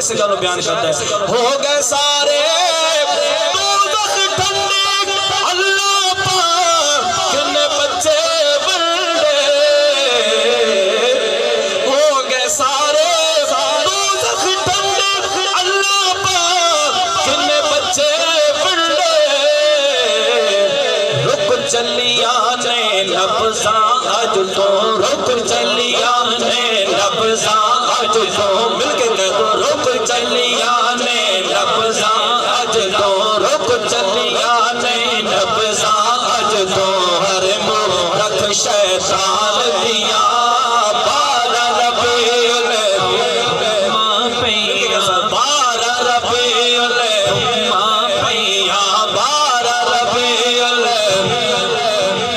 اس گل بیان کرتا ہے ہو گئے سارے دوزخ ٹھنڈے اللہ پاک کنے بچے بندے ہو گئے سارے دوزخ ٹھنڈے اللہ پاک کنے بچے بندے رک چلیا نے نبضاں اج تو رک چلیا نے نبضاں اج تو مل کے کہہ دو رک چلیا نے نبضاں اج تو رک چلیا نے نبضاں اج تو ہر مورکھ شیطان دیا بارہ ربیع الاول پیا بارہ ربیع الاول پیا بارہ ربیع الاول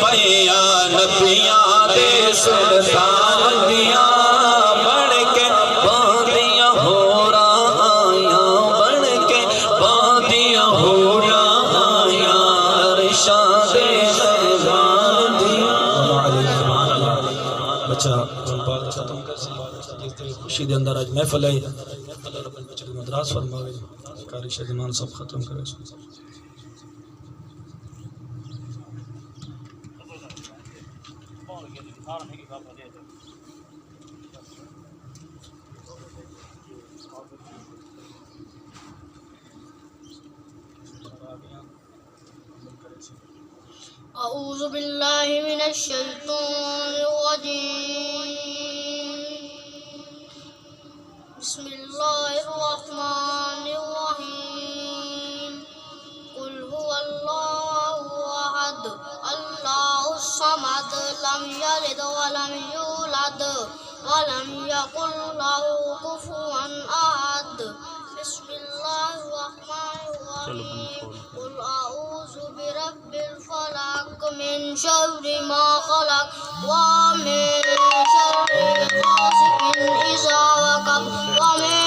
پیا نبیاں دے سلطان دیا خوشی دے اندر آج محفل ہے اللہ رب المجد مدراس فرماوے کاری شہدمان سب ختم کرے اعوذ باللہ من الشیطان الرجیم بسم اللہ الرحمن الرحیم قل هو اللہ احد اللہ الصمد لم یلد ولم یولد ولم یکن له کفوا احد بسم اللہ الرحمن الرحیم قل اعوذ برب الفلق من شر ما خلق ومن شر غاسق اذا وقب ومن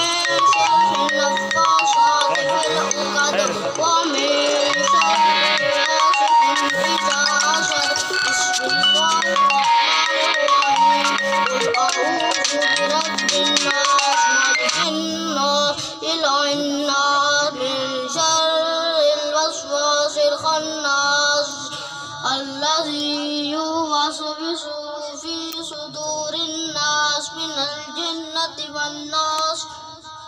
شر النفاثات في العقد ومن شر حاسد اذا حسد بسم الله الرحمن الرحيم قل اعوذ برب الناس ملك الناس اله الناس